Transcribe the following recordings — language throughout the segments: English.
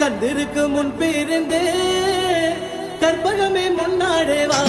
கந்திருக்கு முன் பிறந்து கற்பகமே முன்னாடே வா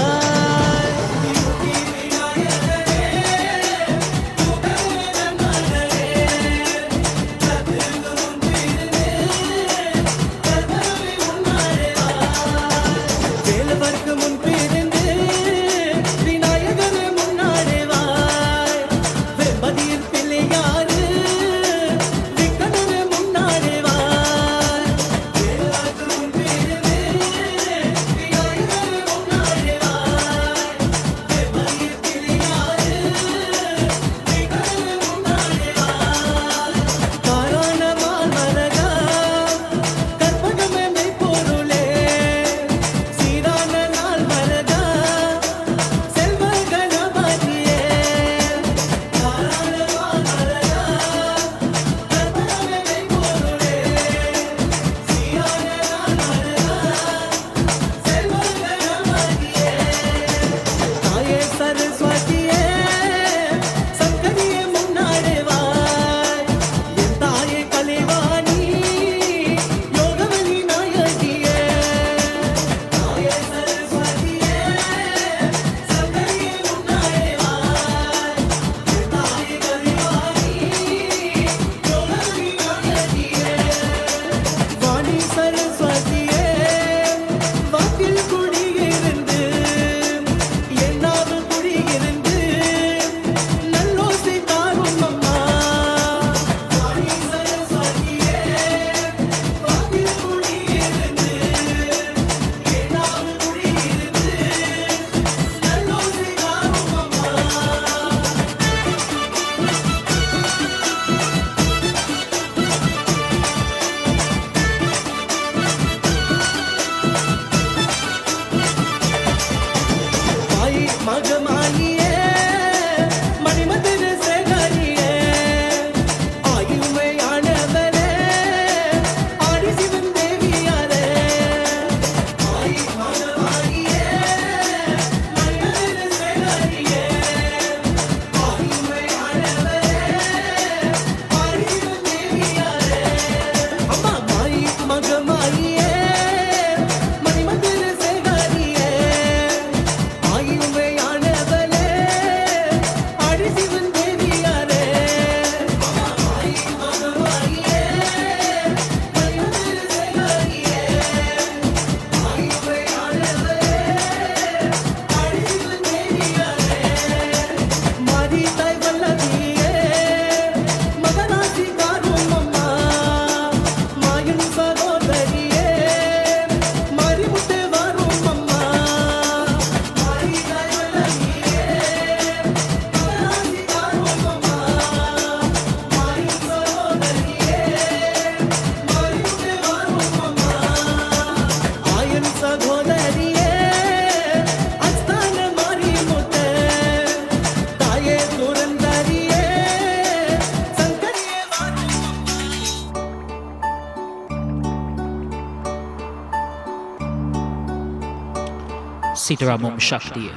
Sitaramum Shakti.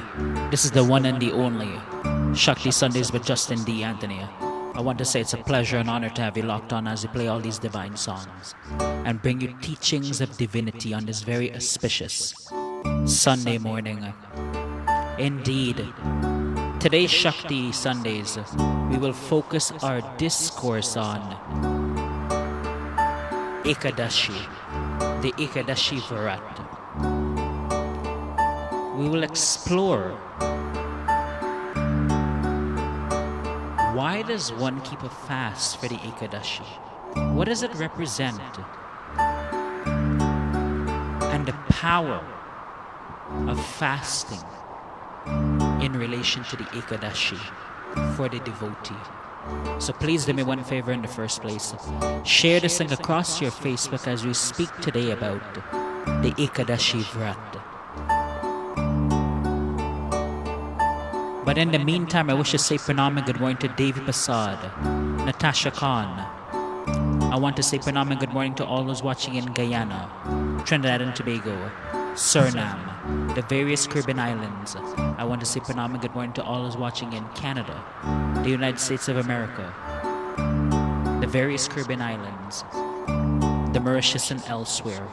This is the one and the only Shakti Sundays with Justin D. Anthony. I want to say it's a pleasure and honor to have you locked on as we play all these divine songs and bring you teachings of divinity on this very auspicious Sunday morning. Indeed, today's Shakti Sundays, we will focus our discourse on Ekadasi, the Ekadasi Vrat. We will explore why does one keep a fast for the Ekadasi? What does it represent? And the power of fasting in relation to the Ekadasi for the devotee. So please do me one favor in the first place. Share this thing across your Facebook as we speak today about the Ekadasi Vrat. But in the meantime, I wish to say pranam and good morning to Devi Prasad, Natasha Khan. I want to say pranam and good morning to all those watching in Guyana, Trinidad and Tobago, Suriname, the various Caribbean islands. I want to say pranam and good morning to all those watching in Canada, the United States of America, the various Caribbean islands, the Mauritius and elsewhere,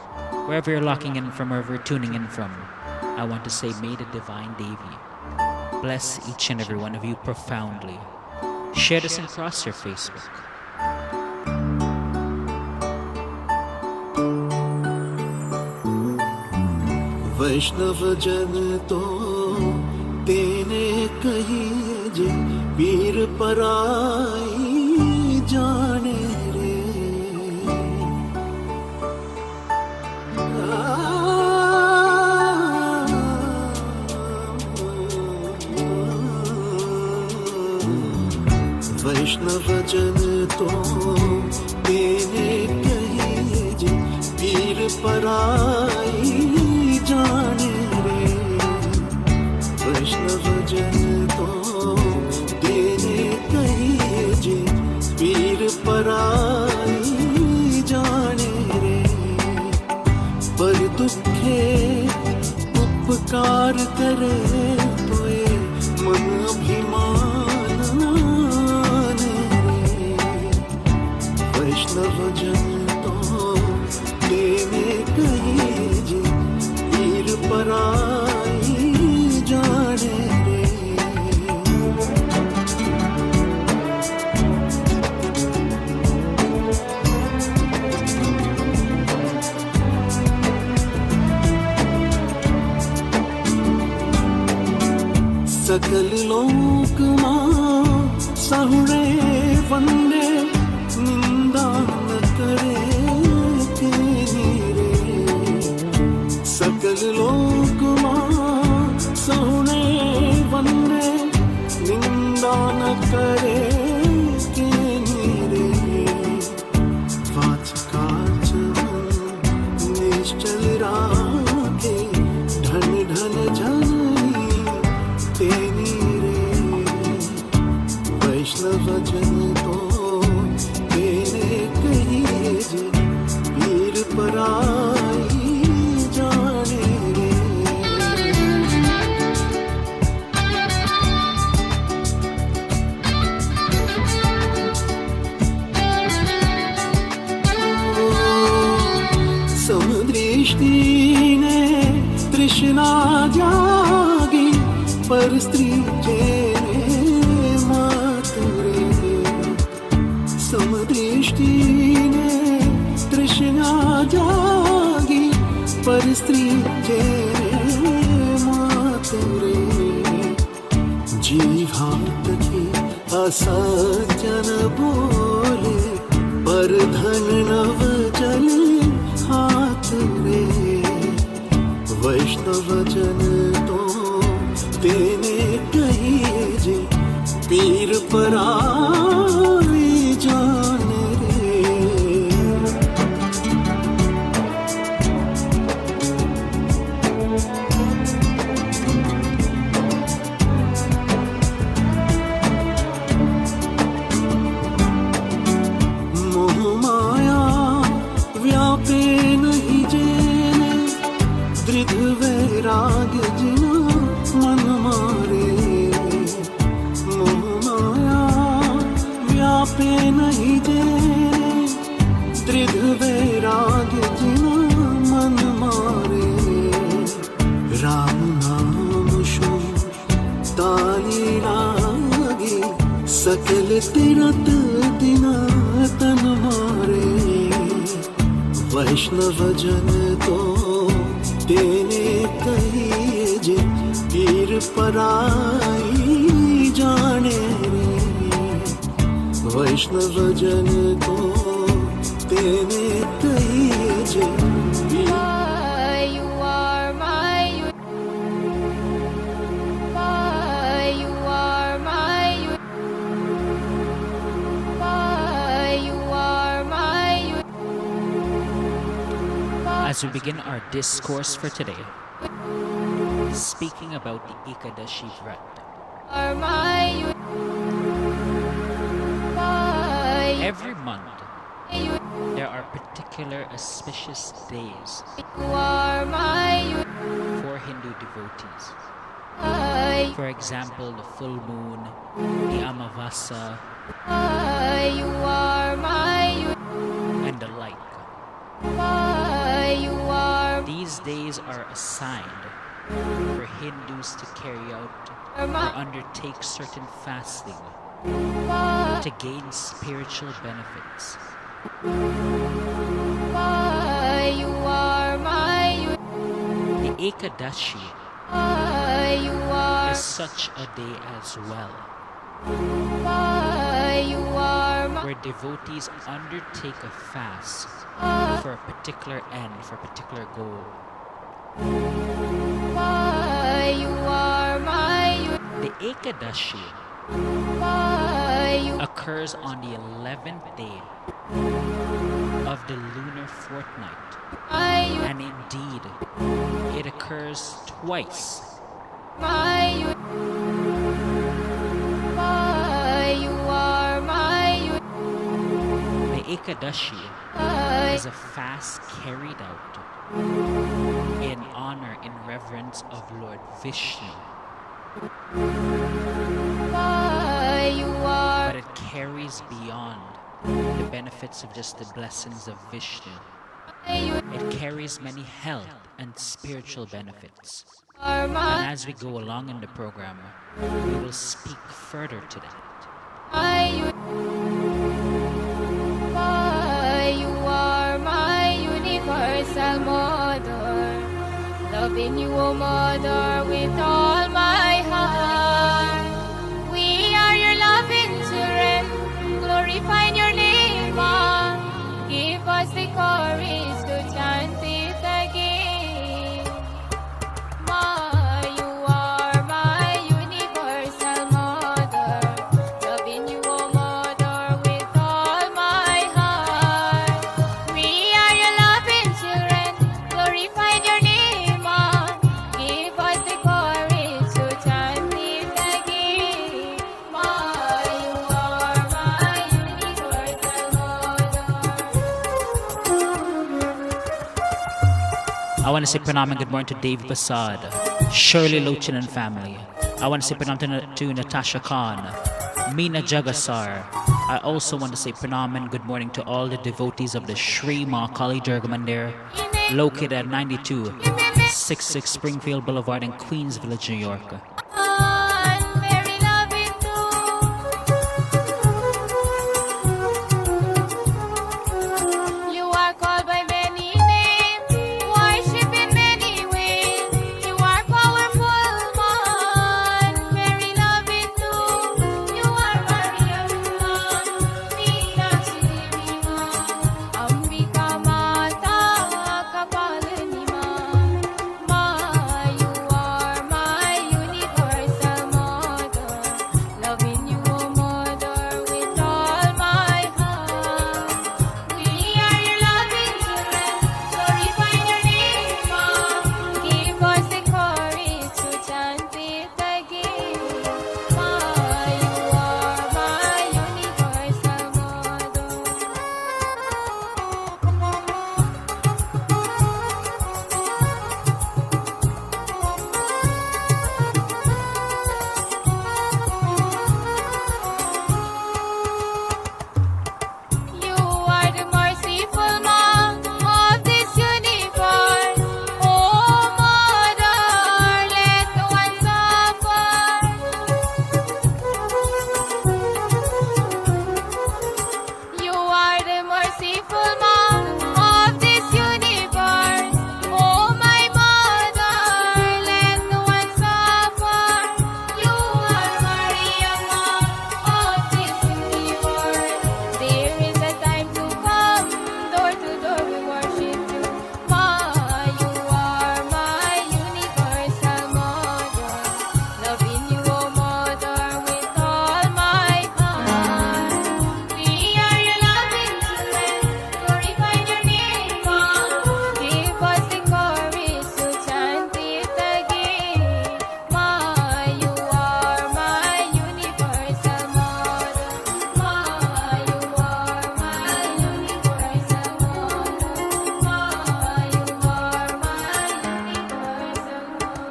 wherever you're locking in from, wherever you're tuning in from, I want to say, may the divine Devi bless each and every one of you profoundly. Share this across your Facebook. वैष्णव जन तो तेने कहिए जे पीर पराई जाने रे वैष्णव जन तो तेने कहिए जे पीर पराई जाने रे वैष्णव जन तो तेने कहिए जे पीर पराई जाने रे पर दुखे उपकार करे तोए मन अभिमान माने रे वैष्णव जन तो तेने कहिए जे पीर पराई जाने रे सकल लोक मां सहुरे वंदे निंदा न करे तेरी रे सकल लोक मां सहुरे वंदे निंदा न करे तेरी रे वाच काच निश्चल राखे ढन ढन जननी तेनी रे वैष्णव जन तो तेने कहिए जे पीर पराई जाने रे समदृष्टि ने तृष्णा जागी पर स्त्री जेने मातुरे समदृष्टि ने तृष्णा जागी पर स्त्री जेने मातुरे जीवात की असज्जन बोले पर धन नव जल हाथ रे वैष्णव जन तो तेने कहिए जे पीर पराई जाने रे मोह माया व्यापे नहीं जेने दृढ़ वैराग्य जिना मन मारे मोह माया व्यापे नहीं दे दृढ़ वैराग्य जिना मन मारे राम नाम शो ताली लागे सकल तीरथ दिना तन मारे वैष्णव जन तो तेने कहिए जे पीर पराई जाने रे वैष्णव जन को तेने कहिए जे As we begin our discourse for today, speaking about the Ekadasi Vrat. Every month, there are particular auspicious days for Hindu devotees. For example, the full moon, the Amavasa, and the like. These days are assigned for Hindus to carry out or undertake certain fasting to gain spiritual benefits. The Ekadasi is such a day as well, where devotees undertake a fast for a particular end, for a particular goal. The Ekadasi occurs on the 11th day of the lunar fortnight, and indeed, it occurs twice. The Ekadasi is a fast carried out in honor, in reverence of Lord Vishnu. But it carries beyond the benefits of just the blessings of Vishnu. It carries many health and spiritual benefits. And as we go along in the program, we will speak further to that. You are my universal mother, loving you, O mother, with all my heart. We are your loving children, glorifying your name, Ma. Give us the courage to chant it again. Ma, you are my universal mother, loving you, O mother, with all my heart. We are your loving children, glorifying your name, Ma. Give us the courage to chant it again. Ma, you are my universal mother. I want to say pranam and good morning to Dave Basad, Shirley Lochin and family. I want to say pranam to Natasha Khan, Meena Jagasar. I also want to say pranam and good morning to all the devotees of the Sri Mahakali Durga Mandir, located at 9266 Springfield Boulevard in Queens Village, New York. I'm very loving too. You are called by many names, worship in many ways. You are powerful, man, very loving too. You are Maria, Meenakshi Devi, Ambika Mata, Kapalini, Ma, you are my universal mother, loving you, O mother, with all my heart. We are your loving children, glorifying your name, Ma. Give us the courage to chant it again. Ma, you are my universal mother. You are the merciful Mom of this universe. Oh, Mother, let no one suffer. You are the merciful Mom of this universe. Oh, my Mother, let no one suffer. You are Maria, Mom of this universe. There is a time to come, door to door we worship you. Ma, you are my universal mother, loving you, O mother, with all my heart. We are your loving children, glorifying your name, Ma. Give us the courage to chant it again. Ma, you are my universal mother. Ma, you are my universal mother. Ma, you are my universal mother.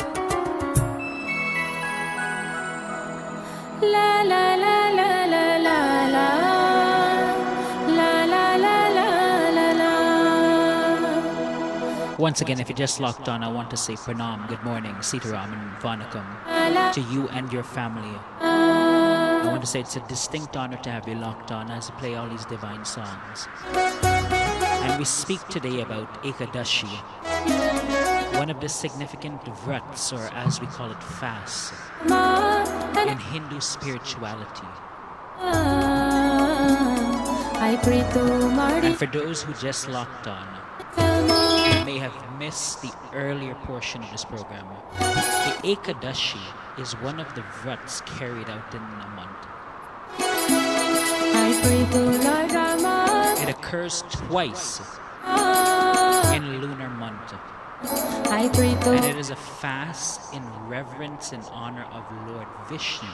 La la la la la la la la la la la la la. Once again, if you just locked on, I want to say pranam, good morning, sitaram and vanakam to you and your family. I want to say it's a distinct honor to have you locked on as we play all these divine songs. And we speak today about Ekadasi, one of the significant Vrats, or as we call it, fasts, in Hindu spirituality. And for those who just locked on, may have missed the earlier portion of this program, the Ekadasi is one of the Vrats carried out in a month. It occurs twice in lunar month. And it is a fast in reverence and honor of Lord Vishnu.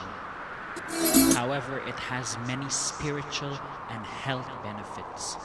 However, it has many spiritual and health benefits.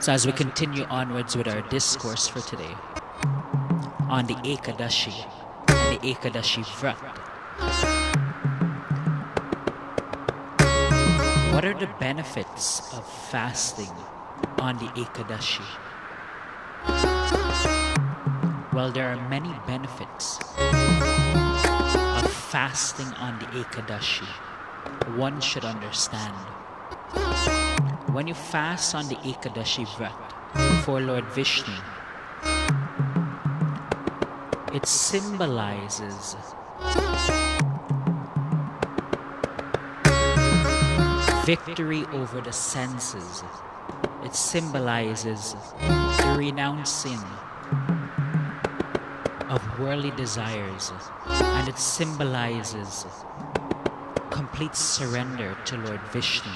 So as we continue onwards with our discourse for today on the Ekadasi and the Ekadasi Vrat, what are the benefits of fasting on the Ekadasi? Well, there are many benefits of fasting on the Ekadasi. One should understand. When you fast on the Ekadasi Vrat for Lord Vishnu, it symbolizes victory over the senses. It symbolizes the renouncing of worldly desires, and it symbolizes complete surrender to Lord Vishnu.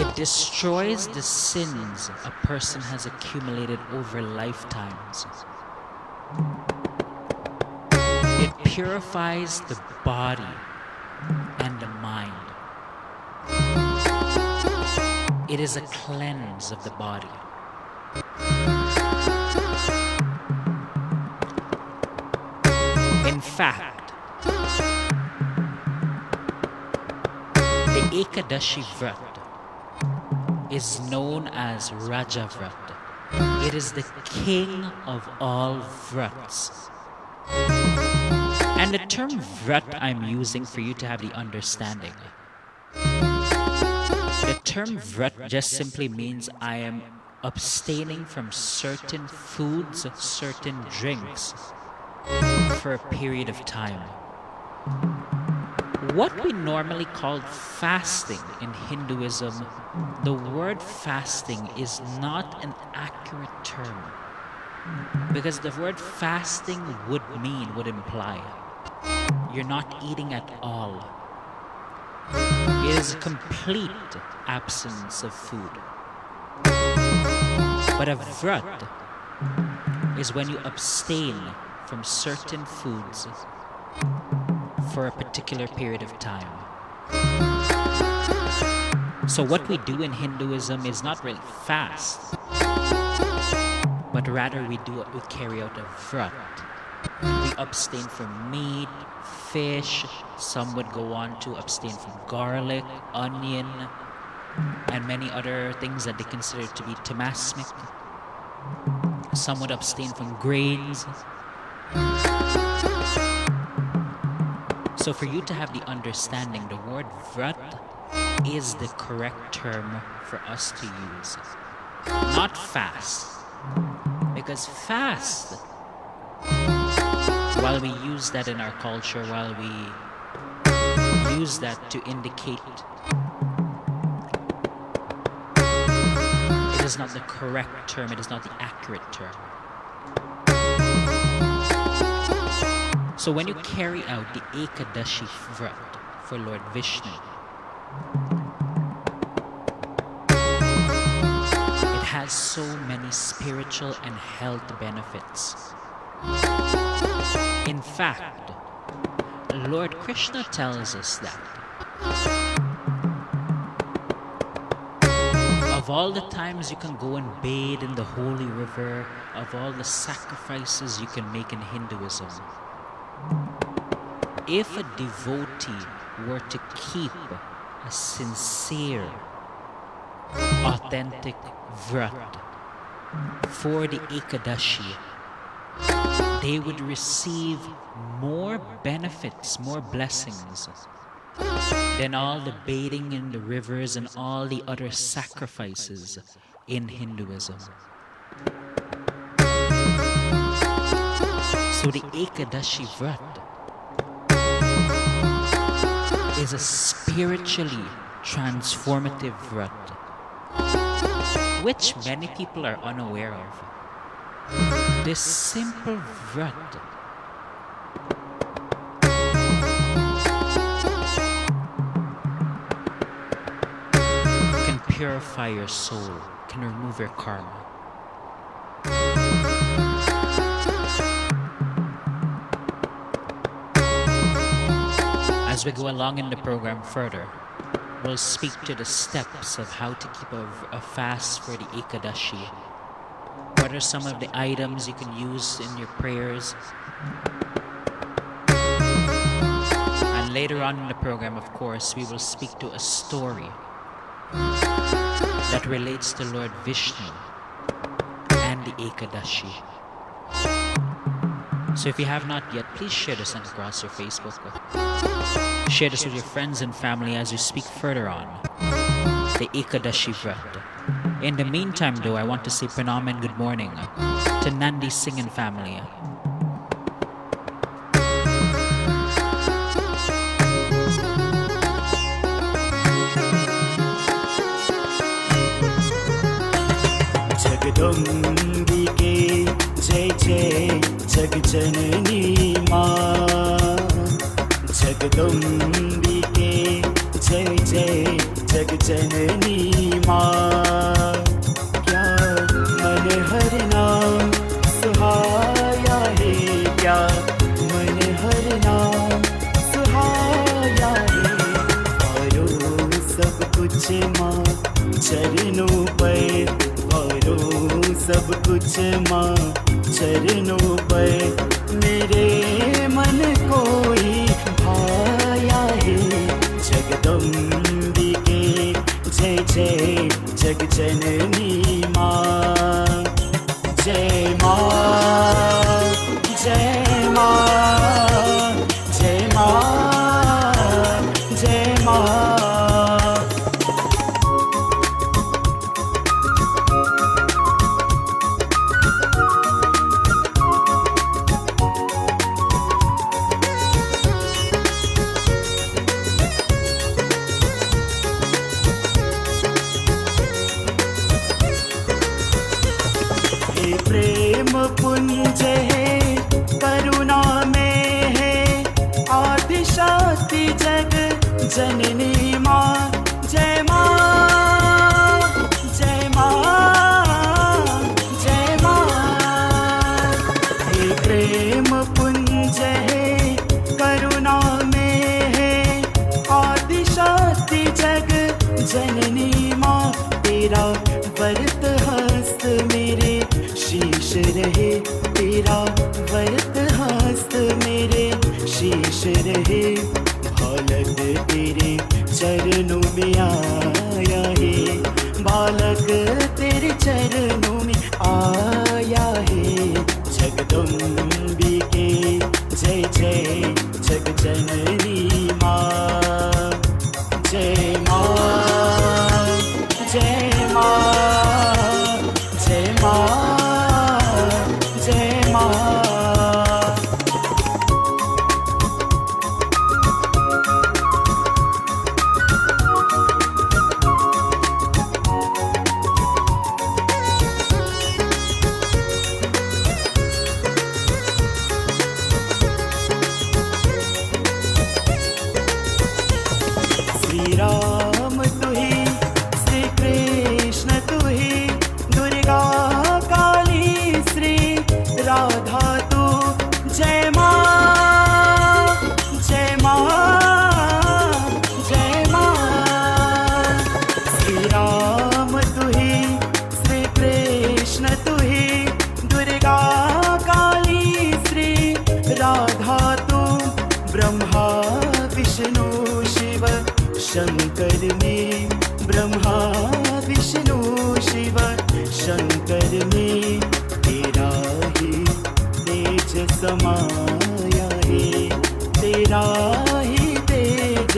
It destroys the sins a person has accumulated over lifetimes. It purifies the body and the mind. It is a cleanse of the body. In fact, the Ekadasi Vrat is known as Raja Vrat. It is the king of all Vrats. And the term Vrat I'm using for you to have the understanding. The term Vrat just simply means I am abstaining from certain foods, certain drinks for a period of time. What we normally call fasting in Hinduism, the word fasting is not an accurate term, because the word fasting would imply you're not eating at all. It is a complete absence of food. But a vrat is when you abstain from certain foods for a particular period of time. So what we do in Hinduism is not really fast, but rather we carry out a vrat. We abstain from meat, fish. Some would go on to abstain from garlic, onion, and many other things that they consider to be tamasmic. Some would abstain from grains. So for you to have the understanding, the word Vrat is the correct term for us to use. Not fast. Because fast, while we use that in our culture, while we use that to indicate, it is not the correct term, it is not the accurate term. So when you carry out the Ekadasi Vrat for Lord Vishnu, it has so many spiritual and health benefits. In fact, Lord Krishna tells us that of all the times you can go and bathe in the holy river, of all the sacrifices you can make in Hinduism, if a devotee were to keep a sincere, authentic Vrat for the Ekadashi, they would receive more benefits, more blessings than all the bathing in the rivers and all the other sacrifices in Hinduism. So the Ekadashi Vrat is a spiritually transformative Vrat, which many people are unaware of. This simple Vrat can purify your soul, can remove your karma. As we go along in the program further, we'll speak to the steps of how to keep a fast for the Ekadashi. What are some of the items you can use in your prayers? And later on in the program, of course, we will speak to a story that relates to Lord Vishnu and the Ekadashi. So if you have not yet, please share this link across your Facebook. Share this with your friends and family as you speak further on the Ekadasi Vrat. In the meantime though, I want to say pranam and good morning to Nandi Singh and family. जगदम्बिके जय जय जगजननी माँ जगदम्बिके जय जय जगजननी माँ क्या मन हर नाम सुहाया है क्या मन हर नाम सुहाया है पारो सब कुछ माँ चरणों पर सब कुछ माँ चरणों पर मेरे मन को ही भाया है जगदम्बिके जय जय जगजननी माँ जय माँ जय माँ जय माँ जय माँ प्रेम पुंज है करुणा में है आदिशक्ति जग जननी माँ जय माँ जय माँ जय माँ हे प्रेम पुंज है करुणा में है आदिशक्ति जग जननी माँ तेरा वरत हस्त मेरे शीश रहे तेरा वरत हस्त मेरे शीश रहे बालक तेरे चरणों में आया है बालक तेरे चरणों में आया है जगदम्बिके जय जय जगजननी माँ जय माँ जय माँ जय माँ जय माँ श्री राम तू ही श्री कृष्ण तू ही दुर्गा काली श्री राधा तू जय माँ जय माँ जय माँ श्री राम तू ही श्री कृष्ण तू ही दुर्गा काली श्री राधा तू ब्रह्मा विष्णु शिव शंकर में ब्रह्मा विष्णु शिव शंकर में तेरा ही तेज समाया है तेरा ही तेज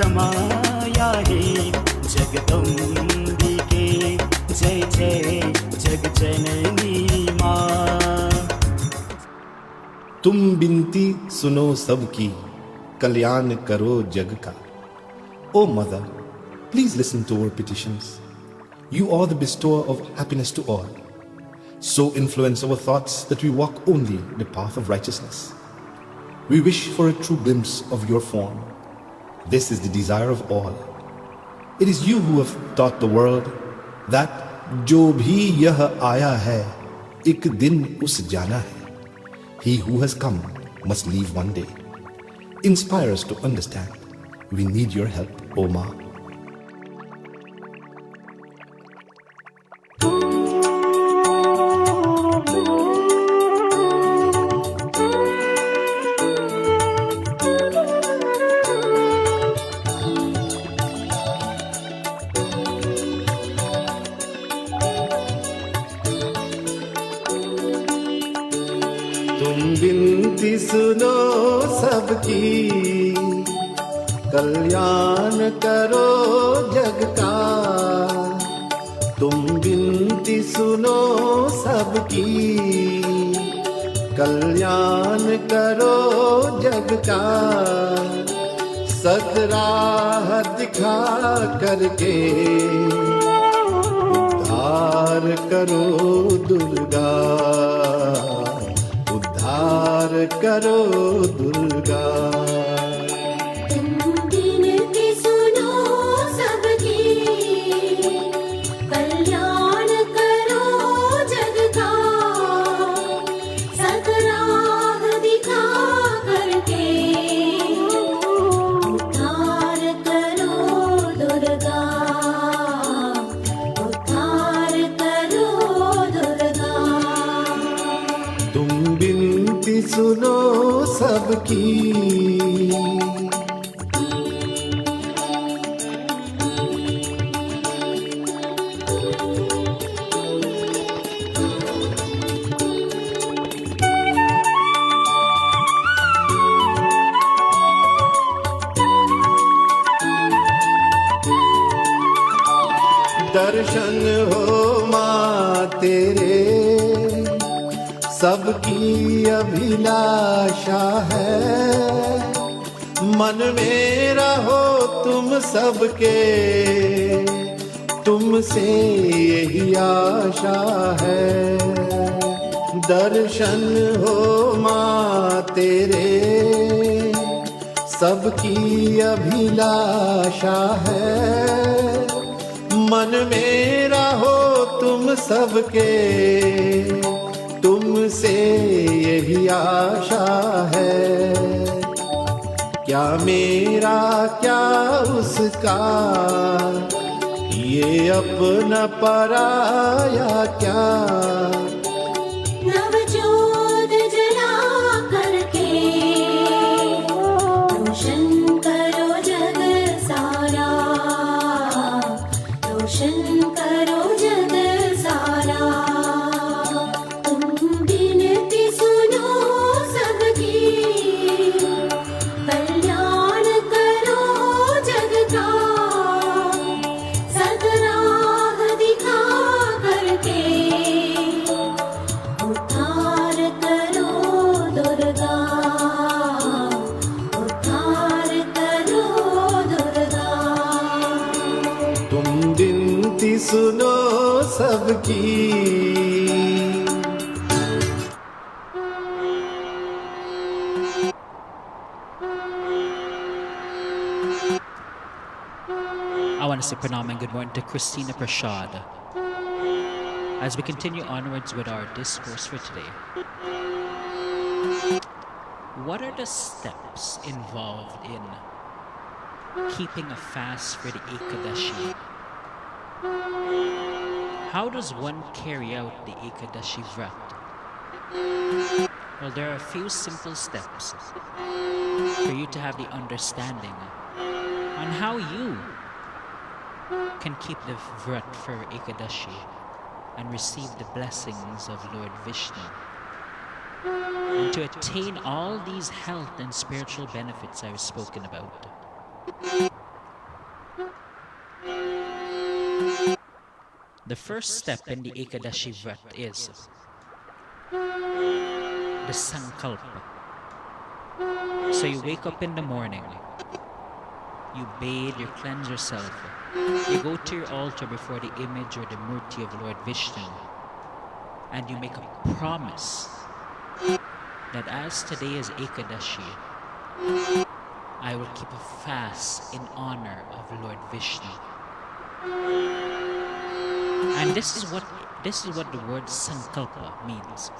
समाया है जगदम्बिके जय जय जगजननी माँ तुम बिनती सुनो सबकी कल्याण करो जग का O Mother, please listen to our petitions. You are the bestower of happiness to all. So influence our thoughts that we walk only the path of righteousness. We wish for a true glimpse of your form. This is the desire of all. It is you who have taught the world that जो भी यह आया है, एक दिन उस जाना है. He who has come must leave one day. Inspire us to understand. We need your help, O Ma. तुम बिनती सुनो सबकी कल्याण करो जग का, तुम विनती सुनो सबकी, कल्याण करो जग का, सत राह दिखा करके उद्धार करो दुर्गा, उद्धार करो दुर्गा। सुनो सबकी। दर्शन हो माँ तेरे सबकी अभिलाषा है, मन में रहो तुम सबके, तुमसे यही आशा है। दर्शन हो माँ तेरे सबकी अभिलाषा है, मन में रहो तुम सबके, तुमसे यही आशा है। क्या मेरा क्या उसका, ये अपना पराया क्या। नवजोत जला करके रोशन करो जग सारा, रोशन करो जग सारा। सुनो सबकी। I want to say pranam and good morning to Christina Prashad. As we continue onwards with our discourse for today, what are the steps involved in keeping a fast for the Ekadasi? How does one carry out the Ekadasi Vrat? Well, there are a few simple steps for you to have the understanding on how you can keep the Vrat for Ekadasi and receive the blessings of Lord Vishnu, and to attain all these health and spiritual benefits I've spoken about. The first step in the Ekadasi Vrat is the Sankalpa. So you wake up in the morning, you bathe, you cleanse yourself, you go to your altar before the image or the murti of Lord Vishnu, and you make a promise that as today is Ekadasi, I will keep a fast in honor of Lord Vishnu. And this is what the word Sankalpa means.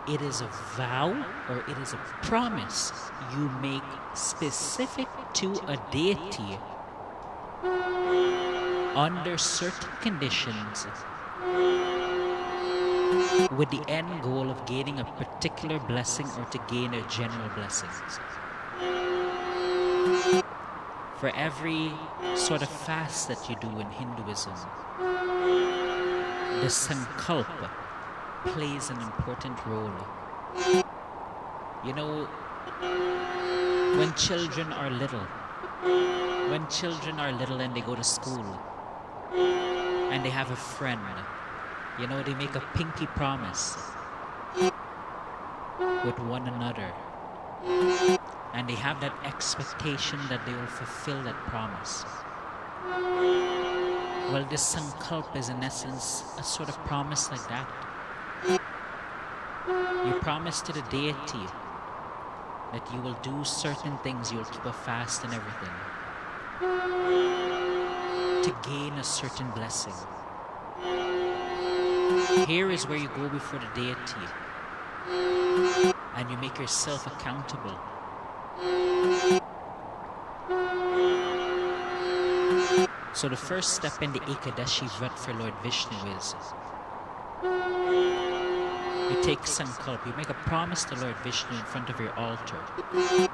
It is a vow, or it is a promise you make specific to a deity under certain conditions, with the end goal of gaining a particular blessing or to gain a general blessings. For every sort of fast that you do in Hinduism, the Sankalpa plays an important role. You know, when children are little, When children are little and they go to school and they have a friend, you know, they make a pinky promise with one another. And they have that expectation that they will fulfill that promise. Well, this sankalp is in essence a sort of promise like that. You promise to the deity that you will do certain things, you will keep a fast and everything, to gain a certain blessing. Here is where you go before the deity and you make yourself accountable. So the first step in the Ekadasi Vrat for Lord Vishnu is you take sankalp, you make a promise to Lord Vishnu in front of your altar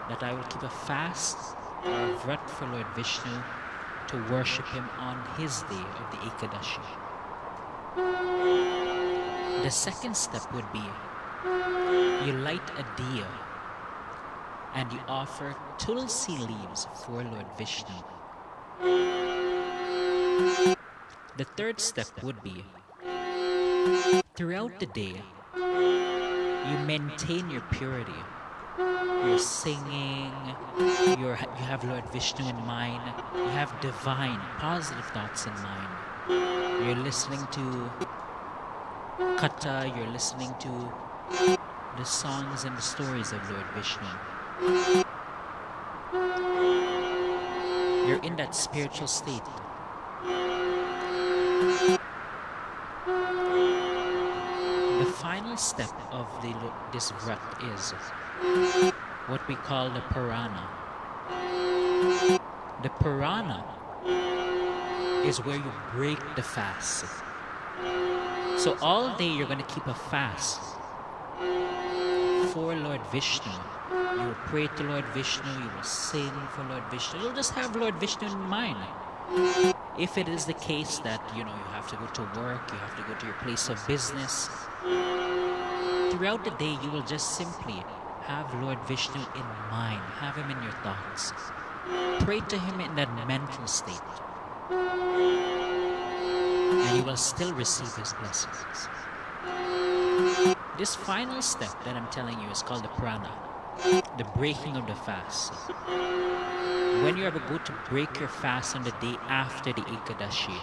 that I will keep a fast or a Vrat for Lord Vishnu to worship him on his day of the Ekadashi. The second step would be you light a diya and you offer tulsi leaves for Lord Vishnu. The third step would be throughout the day you maintain your purity. You're singing, you have Lord Vishnu in mind, you have divine, positive thoughts in mind. You're listening to Katha, you're listening to the songs and the stories of Lord Vishnu. You're in that spiritual state. The final step of this Vrat is what we call the Purana. The Purana is where you break the fast. So all day you're going to keep a fast for Lord Vishnu. You will pray to Lord Vishnu, you will sing for Lord Vishnu, you'll just have Lord Vishnu in mind. If it is the case that, you know, you have to go to work, you have to go to your place of business, throughout the day you will just simply have Lord Vishnu in mind, have him in your thoughts. Pray to him in that mental state. And you will still receive his blessings. This final step that I'm telling you is called the prana, the breaking of the fast. When you ever go to break your fast on the day after the Ekadashi,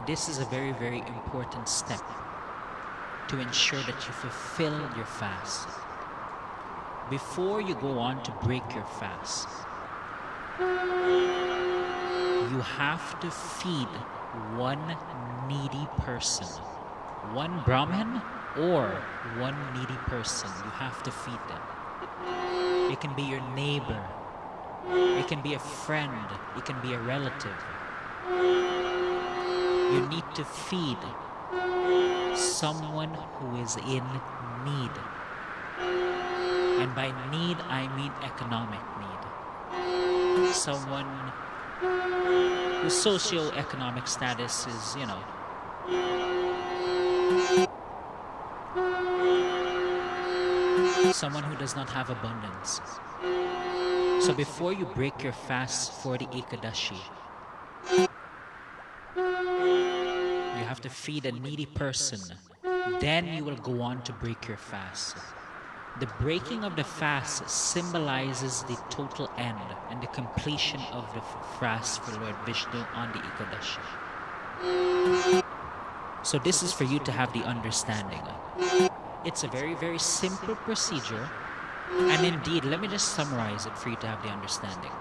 this is a very, very important step to ensure that you fulfill your fast. Before you go on to break your fast, you have to feed one needy person, one Brahmin or one needy person. You have to feed them. It can be your neighbor, it can be a friend, it can be a relative. You need to feed someone who is in need. And by need, I mean economic need. Someone whose socio-economic status is, you know, someone who does not have abundance. So before you break your fast for the Ekadashi, you have to feed a needy person. Then you will go on to break your fast. The breaking of the fast symbolizes the total end and the completion of the fast for Lord Vishnu on the Ekadashi. So this is for you to have the understanding. It's a very, very simple procedure. And indeed, let me just summarize it for you to have the understanding.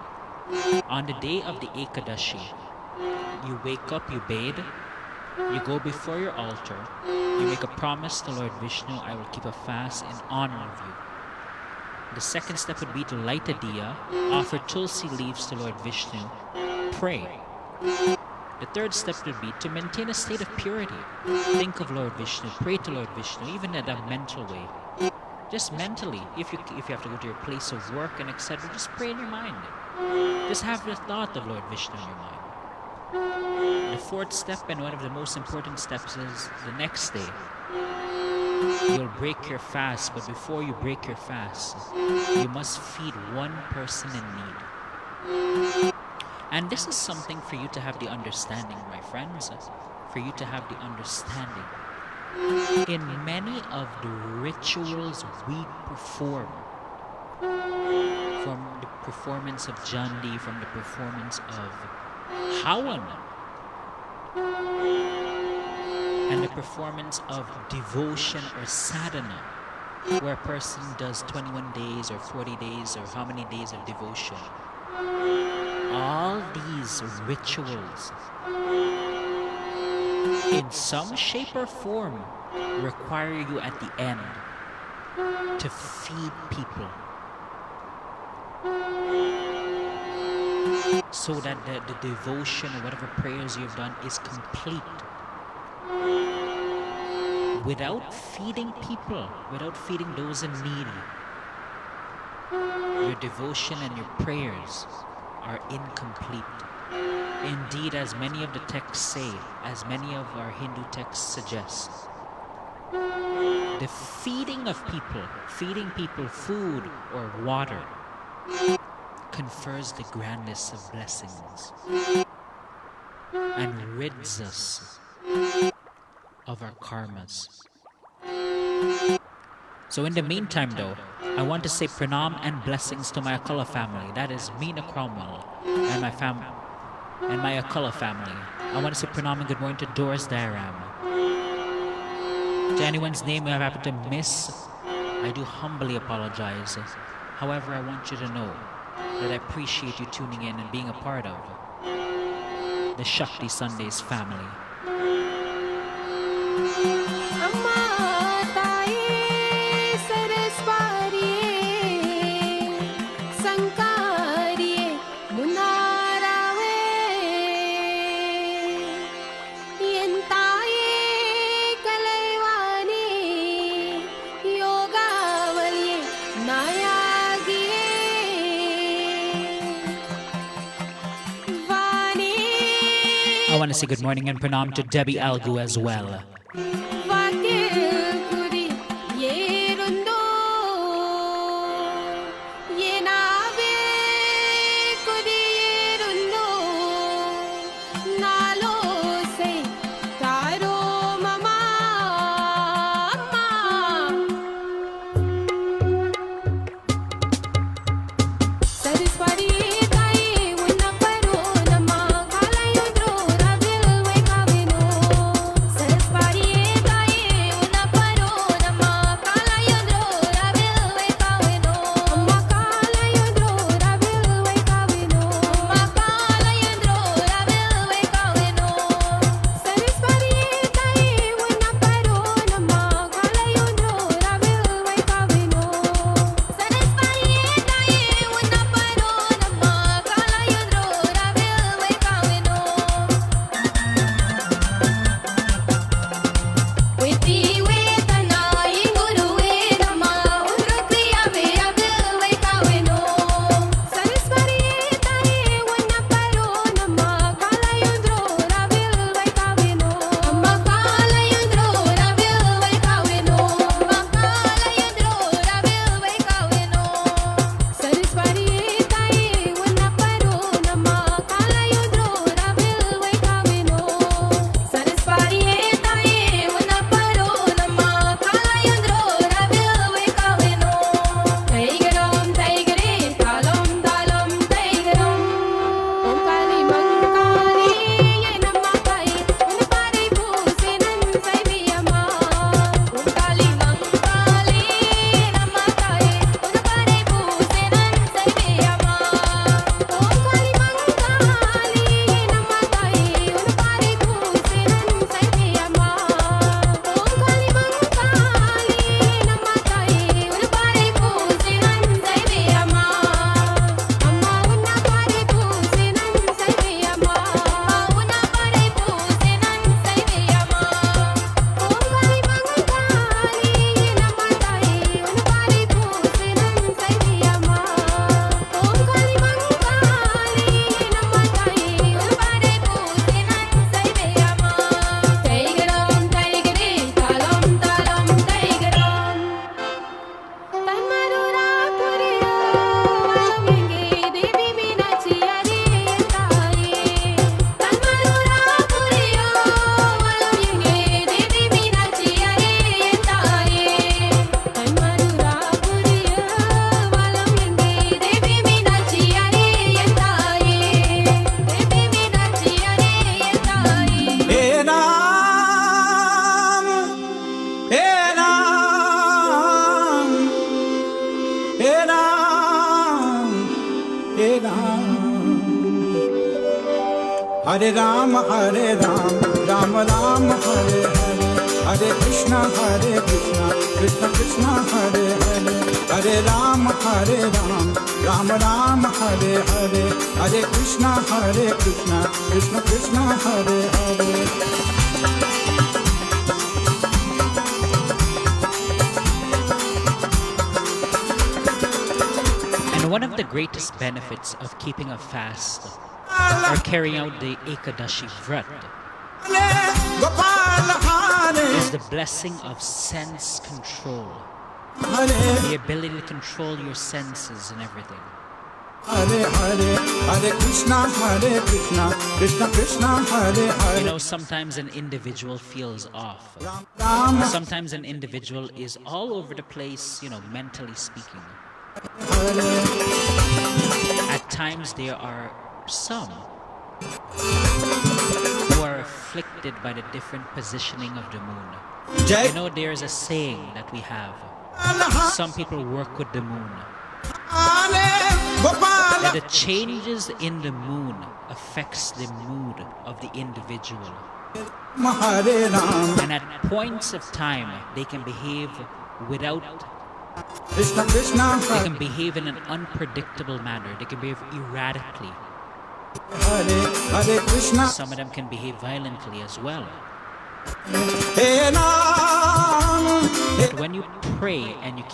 On the day of the Ekadashi, you wake up, you bathe, you go before your altar, you make a promise to Lord Vishnu, I will keep a fast in honor of you. The second step would be to light a diya, offer tulsi leaves to Lord Vishnu, pray. The third step would be to maintain a state of purity. Think of Lord Vishnu, pray to Lord Vishnu, even in a mental way. Just mentally, if you have to go to your place of work and etc., just pray in your mind. Just have the thought of Lord Vishnu in your mind. The fourth step, and one of the most important steps, is the next day. You'll break your fast, but before you break your fast, you must feed one person in need. And this is something for you to have the understanding, my friends, for you to have the understanding. In many of the rituals we perform, from the performance of Jandi, from the performance of Hawan, and the performance of devotion or sadhana, where a person does 21 days or 40 days or how many days of devotion. All these rituals, in some shape or form, require you at the end to feed people, so that the devotion or whatever prayers you've done is complete. Without feeding people, without feeding those in need, your devotion and your prayers are incomplete. Indeed, as many of the texts say, as many of our Hindu texts suggest, the feeding people food or water, confers the grandest of blessings and rids us of our karmas. So in the meantime though, I want to say pranam and blessings to my Akala family. That is Meena Cromwell and my and my Akala family. I want to say pranam and good morning to Doris Diaram. To anyone's name I happen to miss, I do humbly apologize. However, I want you to know that I appreciate you tuning in and being a part of the Shakti Sundays family. Amma Taye Saraswariye Sankariye Munarave Yentaye Kalaivani Yogavaliye Nayagiye Vani I want to say good morning and pranam to Debbie Algu as well. Vakilkuri yerundo yenave kuri yerundo nalo se taro mama Saraswati tai unna paro nama kalayodro ravil ve kavino Saraswati Hare Ram, Ram Ram, Hare Hare, Hare Krishna, Krishna Krishna, Hare Hare, Hare Ram, Ram Ram, Hare Hare, Hare Krishna, Krishna Krishna, Hare Hare. And one of the greatest benefits of keeping a fast or carrying out the Ekadasi Vrat is the blessing of sense control. The ability to control your senses and everything. Hare Hare, Hare Krishna, Krishna Krishna, Hare Hare. You know, sometimes an individual feels off. Sometimes an individual is all over the place, you know, mentally speaking. At times there are some who are afflicted by the different positioning of the moon. You know, there's a saying that we have. Some people work with the moon. That the changes in the moon affects the mood of the individual. And at points of time, they can behave without they can behave in an unpredictable manner. They can behave erratically. Some of them can behave violently as well. But when you pray and you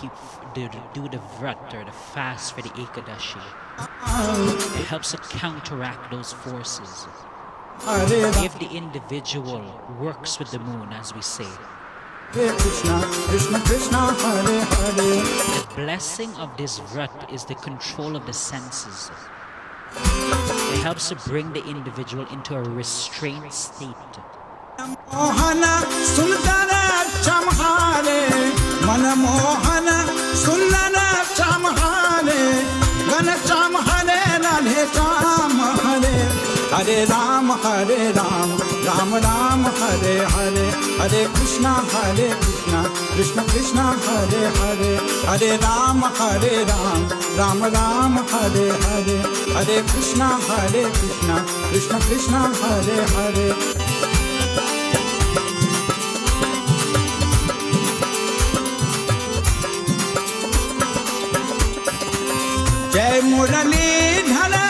do the Vrat or the fast for the Ekadasi, it helps to counteract those forces. If the individual works with the moon, as we say, the blessing of this Vrat is the control of the senses. It helps to bring the individual into a restrained state. Mohana Sultana Chamhare, Mana Mohana Sultana Chamhare, Gana Chamhare, Radhe Chamhare, Hare Ram, Ram Ram, Hare Hare, Hare Krishna, Krishna Krishna, Hare Hare, Hare Ram, Ram Ram, Hare Hare, Hare Krishna, Krishna Krishna, Hare Hare. Jai Muralidhara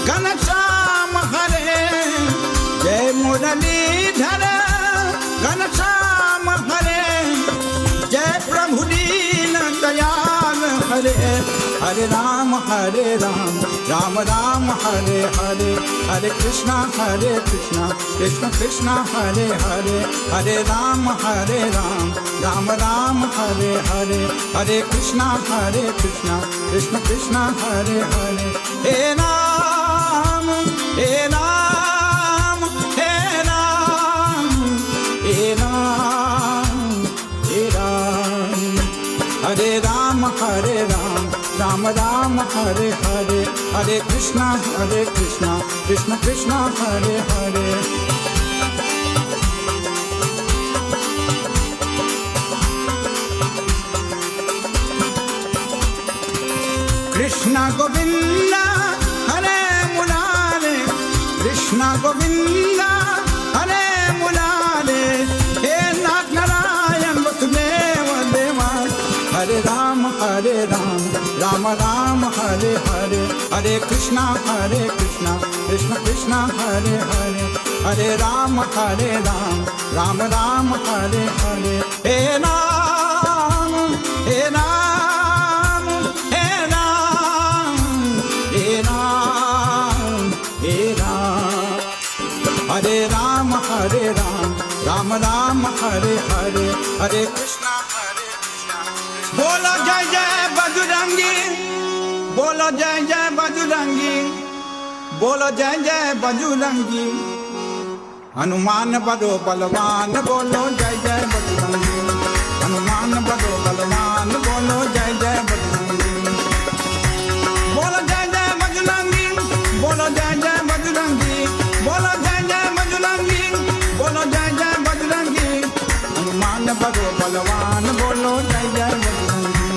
Ganasham Hare, Jai Muralidhara Ganasham Hare, Jai Prabhu Deen Dayal Hare, Hare Ram, Ram Ram, Hare Hare, Hare Krishna, Krishna Krishna, Hare Hare, Hare Ram, Ram Ram, Hare Hare, Hare Krishna, Krishna Krishna, Hare Hare. Hey Ram, Hey Ram, Hey Ram, Hey Ram, Hey Ram, Hare Ram, Ram Ram, Hare Hare, Hare Krishna, Krishna Krishna, Hare Hare. Krishna Govinda, Hare Murare, Krishna Govinda, Hare Murare, He Nath Narayan Vasudeva Deva, Hare Ram, Ram Ram, Hare Hare, Hare Krishna, Krishna Krishna, Hare Hare, Hare Ram, Ram Ram, Hare Hare. He Ram, He Ram, He Ram, He Ram, He Ram, Hare Ram, Ram Ram, Hare Hare, Hare Krishna, Krishna. Bola Jai Jai Bajurangi, Bola Jai Jai Bajurangi, Bola Jai Jai Bajurangi. Hanuman Bado Balwan, Bolo Jai Jai Bajurangi. Hanuman Bado Balwan, Bolo Jai Jai Bajurangi. Bola Jai Jai Bajurangi, Bola Jai Jai Bajurangi, Bola Jai Jai Bajurangi, Bola Jai Jai Bajurangi. Hanuman Bado Balwan, Bolo Jai Jai Bajurangi.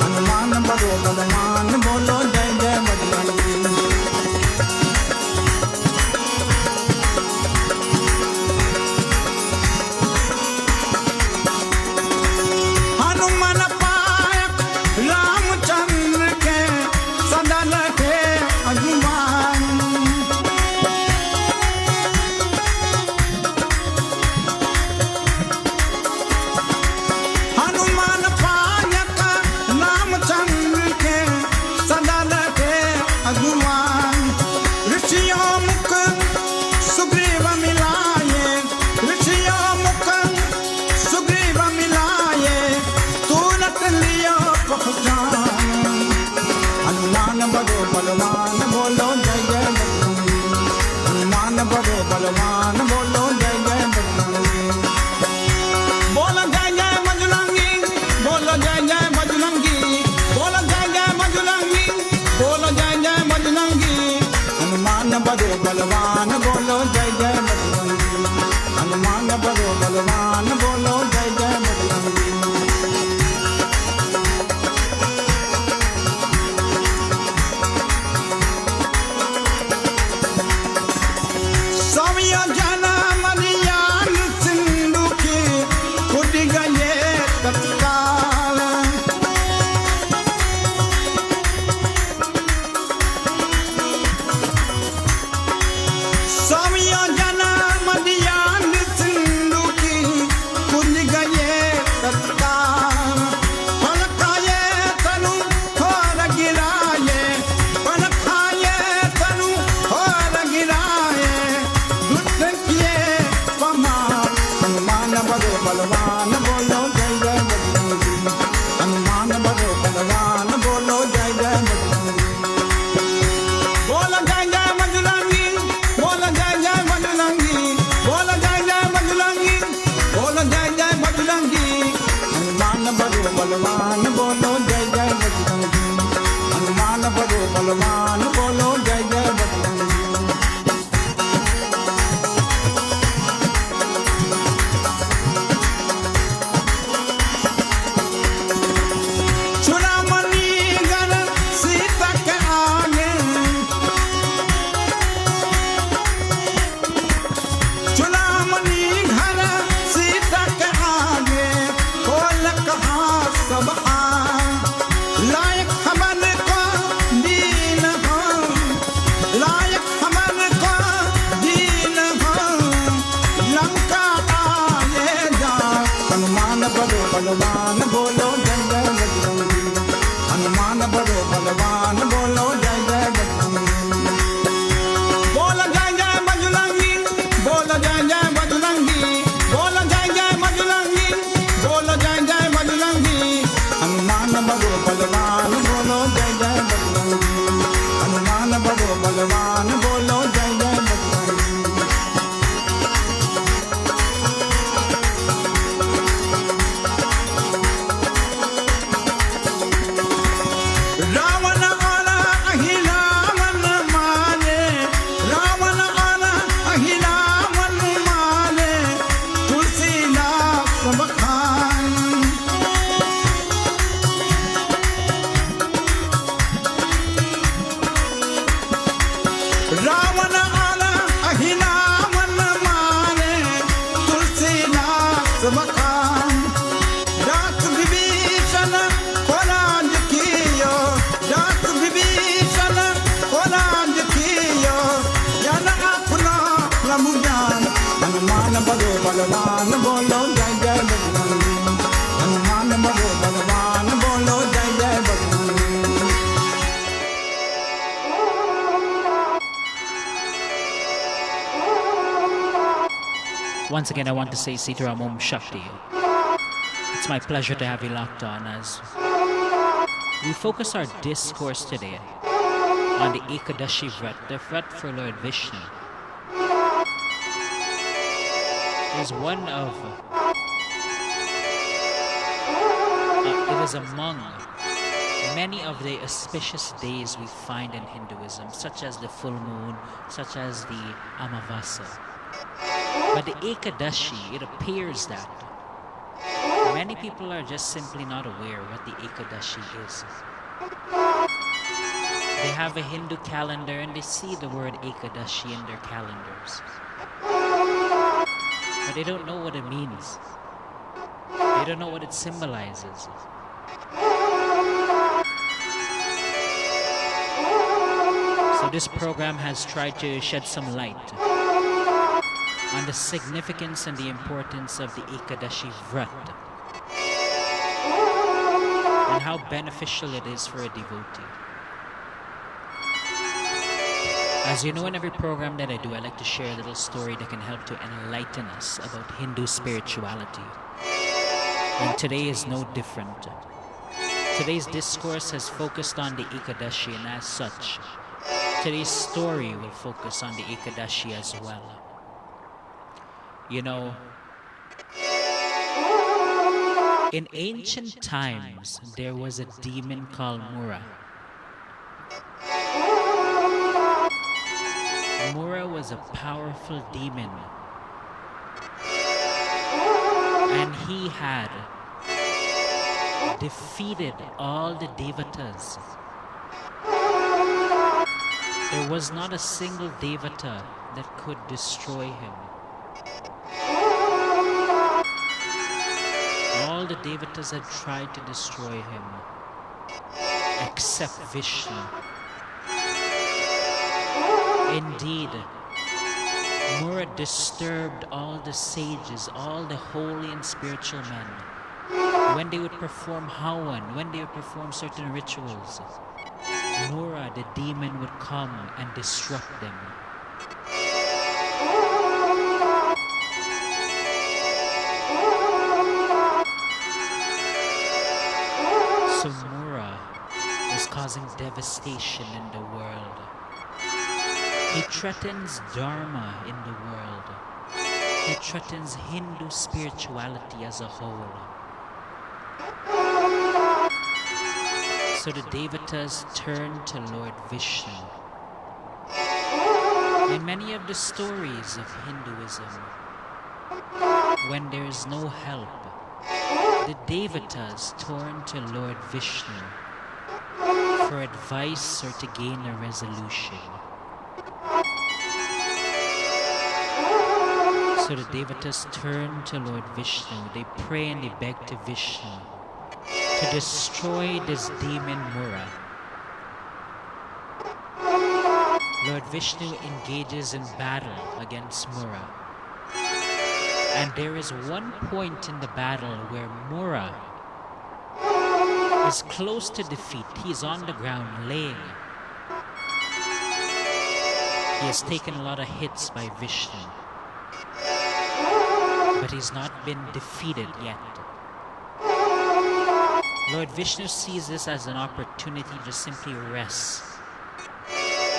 Hanuman Bado Balwan, Bolo Jai Jai Bajurangi. बलवान बोलो जय जय बजरंगी हनुमान बड़ो बलवान बोलो जय जय बजरंगी चुड़ामणि घर सीता के आगे चुड़ामणि घर सीता के आगे खोल कहा सब आ लायक हमन को दीन हो लायक हमन को दीन हो लंका आए जा हनुमान बड़ो बलवान बोलो जय जय बजरंगी हनुमान बड़ो बलवान बोलो जय जय बजरंगी बोल जय जय बजरंगी बोल जय जय बजरंगी बोल जय जय बजरंगी बोल जय जय बजरंगी हनुमान बड़ो बलवान बोलो जय जय बजरंगी हनुमान बड़ो बलवान बोलो जय जय बजरंगी रावण आला अहिरावण मारे रावण आला अहिरावण मारे तुलसीदास बखान रावण आला अहिरावण मारे तुलसीदास बखान जात विभीषण को राज कियो जात विभीषण को राज कियो जन अपना प्रभु ज्ञान हनुमान बड़ो बलवान बोलो जय जय बजरंगी हनुमान बड़ो बलवान बोलो जय जय Bajrangi Once again, I want to say Sitaram Om Shakti. It's my pleasure to have you locked on as we focus our discourse today on the Ekadasi Vrat, the Vrat for Lord Vishnu. Is one of it is among many of the auspicious days we find in Hinduism, such as the full moon, such as the Amavasa. But the Ekadashi, it appears that many people are just simply not aware what the Ekadashi is. They have a Hindu calendar and they see the word Ekadashi in their calendars. But they don't know what it means. They don't know what it symbolizes. So this program has tried to shed some light on the significance and the importance of the Ekadashi Vrat and how beneficial it is for a devotee. As you know, in every program that I do, I like to share a little story that can help to enlighten us about Hindu spirituality. And today is no different. Today's discourse has focused on the Ekadashi, and as such, today's story will focus on the Ekadashi as well. You know, in ancient times, there was a demon called Mura. Mura was a powerful demon, and he had defeated all the devatas. There was not a single devata that could destroy him. All the devatas had tried to destroy him, except Vishnu. Indeed, Mura disturbed all the sages, all the holy and spiritual men, when they would perform Hawan, when they would perform certain rituals. Mura, the demon, would come and disrupt them. So Mura is causing devastation in the world. He threatens Dharma in the world. He threatens Hindu spirituality as a whole. So the Devatas turned to Lord Vishnu. In many of the stories of Hinduism, when there is no help, the Devatas turn to Lord Vishnu for advice or to gain a resolution. So the Devatas turn to Lord Vishnu. They pray and they beg to Vishnu to destroy this demon Mura. Lord Vishnu engages in battle against Mura. And there is one point in the battle where Mura is close to defeat. He is on the ground laying. He has taken a lot of hits by Vishnu. But he's not been defeated yet. Lord Vishnu sees this as an opportunity to simply rest.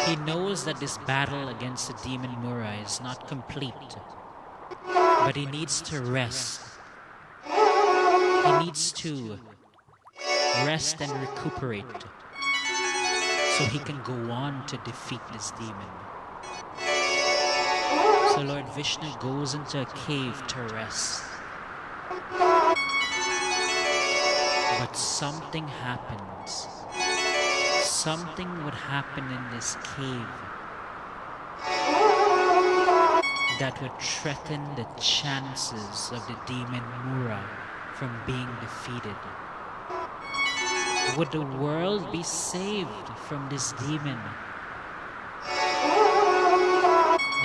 He knows that this battle against the demon Mura is not complete, but he needs to rest. He needs to rest and recuperate so he can go on to defeat this demon. So Lord Vishnu goes into a cave to rest. But something happens. Something would happen in this cave that would threaten the chances of the demon Mura from being defeated. Would the world be saved from this demon?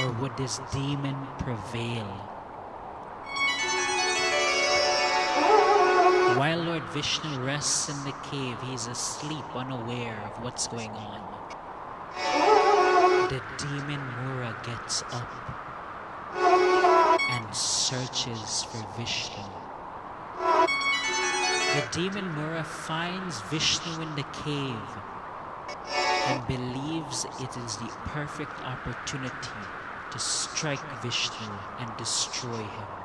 Or would this demon prevail? While Lord Vishnu rests in the cave, he's asleep, unaware of what's going on. The demon Mura gets up and searches for Vishnu. The demon Mura finds Vishnu in the cave and believes it is the perfect opportunity to strike Vishnu and destroy him.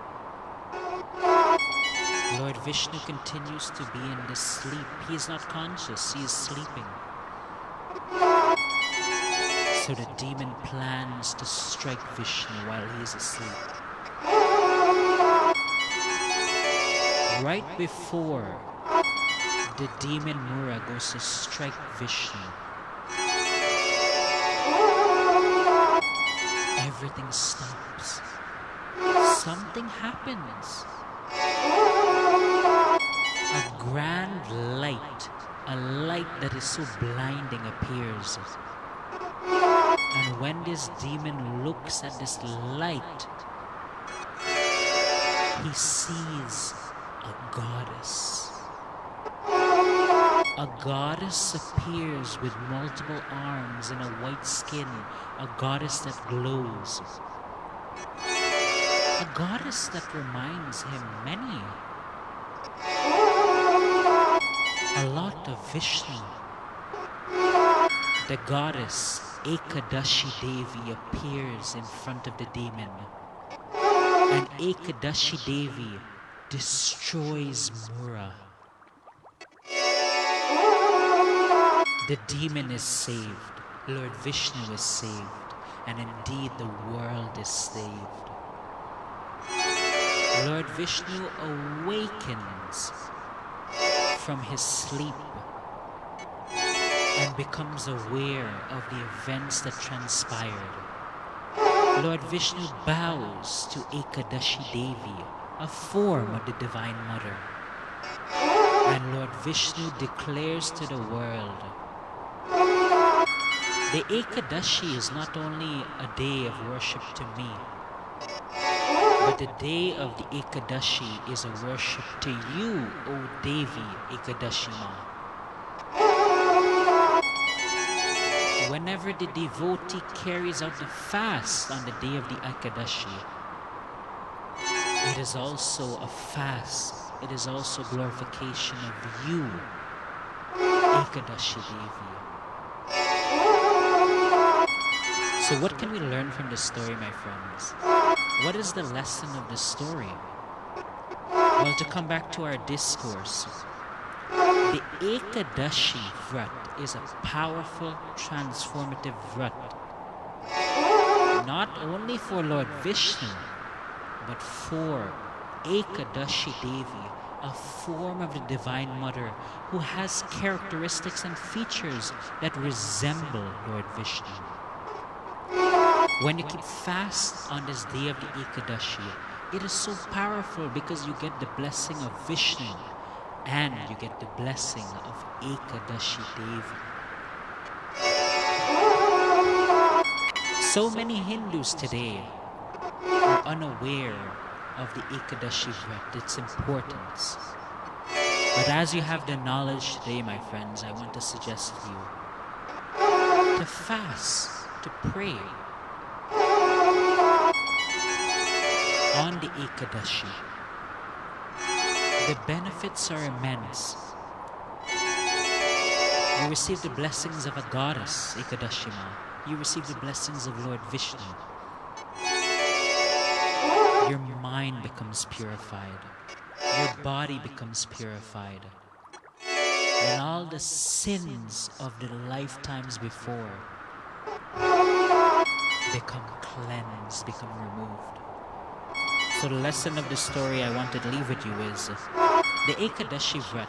Lord Vishnu continues to be in this sleep. He is not conscious, he is sleeping. So the demon plans to strike Vishnu while he is asleep. Right before the demon Mura goes to strike Vishnu, everything stops. Something happens. A grand light, a light that is so blinding appears. And when this demon looks at this light, he sees a goddess. A goddess appears with multiple arms and a white skin, a goddess that glows. A goddess that reminds him a lot of Vishnu. The goddess Ekadasi Devi appears in front of the demon. And Ekadasi Devi destroys Mura. The demon is saved, Lord Vishnu is saved, and indeed the world is saved. Lord Vishnu awakens from his sleep and becomes aware of the events that transpired. Lord Vishnu bows to Ekadasi Devi, a form of the Divine Mother. And Lord Vishnu declares to the world, the Ekadasi is not only a day of worship to me, but the day of the Ekadasi is a worship to you, O Devi Ekadasi Ma. Whenever the devotee carries out the fast on the day of the Ekadasi, it is also a fast. It is also glorification of you, Ekadasi Devi. So what can we learn from this story, my friends? What is the lesson of this story? Well, to come back to our discourse, The Ekadashi Vrat is a powerful, transformative Vrat, not only for Lord Vishnu, but for Ekadashi Devi, a form of the Divine Mother who has characteristics and features that resemble Lord Vishnu. When you keep fast on this day of the Ekadashi, it is so powerful because you get the blessing of Vishnu and you get the blessing of Ekadashi Devi. So many Hindus today are unaware of the Ekadashi Vrat, its importance. But as you have the knowledge today, my friends, I want to suggest to you to fast, to pray on the Ekadashi. The benefits are immense. You receive the blessings of a goddess, Ekadashima. You receive the blessings of Lord Vishnu. Your mind becomes purified. Your body becomes purified. And all the sins of the lifetimes before become cleansed, become removed. So the lesson of the story I wanted to leave with you is the Ekadashi Vrat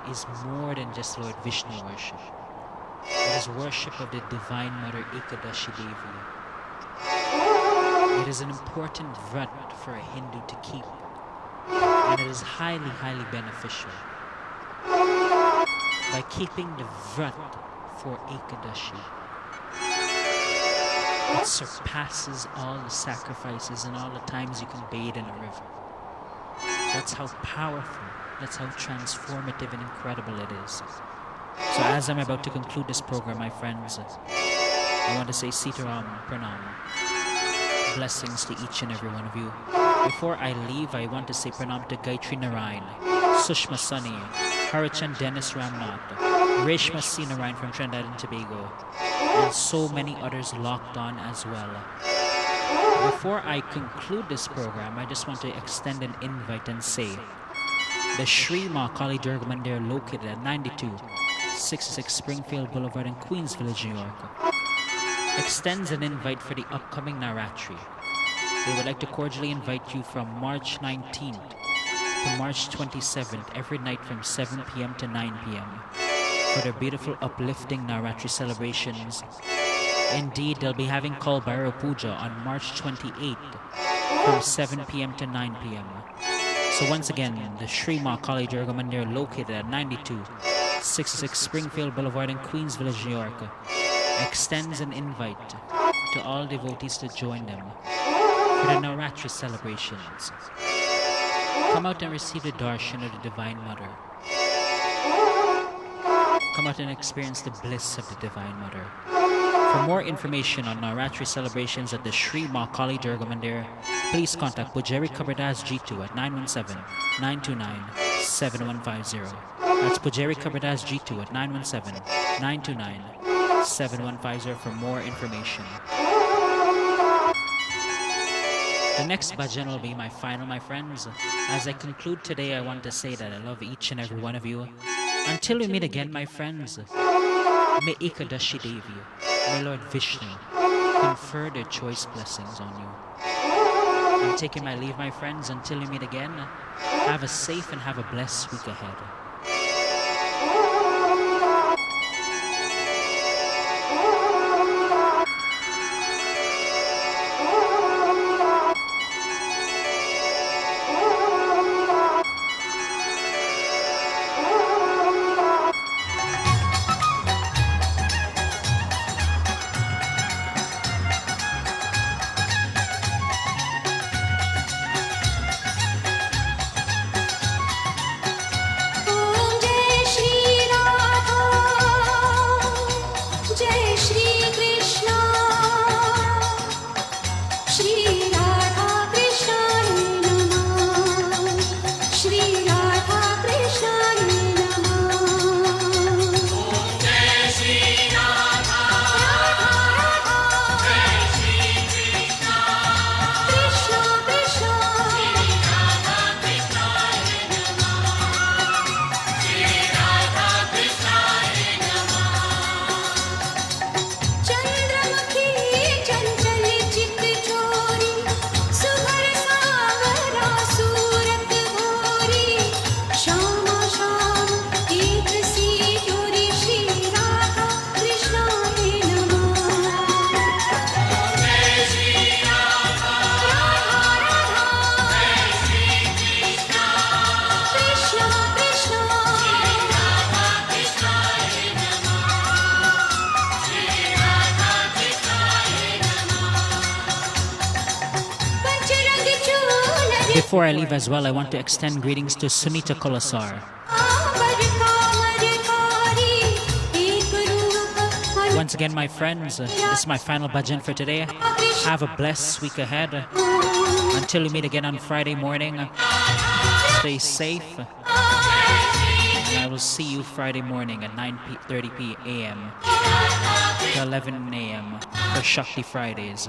is more than just Lord Vishnu worship. It is worship of the Divine Mother Ekadashi Devi. It is an important Vrat for a Hindu to keep, and it is highly, highly beneficial. By keeping the Vrat for Ekadashi, it surpasses all the sacrifices and all the times you can bathe in a river. That's how powerful, that's how transformative and incredible it is. So as I'm about to conclude this program, my friends, I want to say Sitaram Pranam. Blessings to each and every one of you. Before I leave, I want to say Pranam to Gayatri Narayan, Sushma Sunny, Harachan Dennis Ramnath, Reshma C. Narayan from Trinidad and Tobago, and so many others locked on as well. Before I conclude this program, I just want to extend an invite and say the Sri Ma Kali Durga Mandir located at 9266 Springfield Boulevard in Queens Village, New York, extends an invite for the upcoming Navratri. They would like to cordially invite you from March 19th to March 27th every night from 7 p.m. to 9 p.m. for their beautiful uplifting Navratri celebrations. Indeed, they'll be having Kal Bhairav Puja on March 28th from 7 p.m. to 9 p.m. So once again, the Sri Ma Kali Durga Mandir located at 9266 Springfield Boulevard in Queens Village, New York, extends an invite to all devotees to join them for the Navratri celebrations. Come out and receive the darshan of the Divine Mother. Come out and experience the bliss of the Divine Mother. For more information on Navratri celebrations at the Sri Ma Kali Durga Mandir, please contact Pujari Kabardas G2 at 917-929-7150. That's Pujari Kabardas G2 at 917-929-7150 for more information. The next bhajan will be my final, my friends. As I conclude today, I want to say that I love each and every one of you. Until we meet again, my friends, may Ekadashi Devi, may Lord Vishnu confer their choice blessings on you. I'm taking my leave, my friends. Until we meet again, have a safe and have a blessed week ahead. O before I leave as well, I want to extend greetings to Sunita Kolasar. Once again, my friends, this is my final bhajan for today. Have a blessed week ahead. Until we meet again on Friday morning, stay safe. And I will see you Friday morning at 9:30 a.m. to 11 a.m. for Shakti Fridays.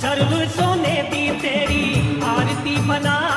सर्व सोने दी तेरी आरती बना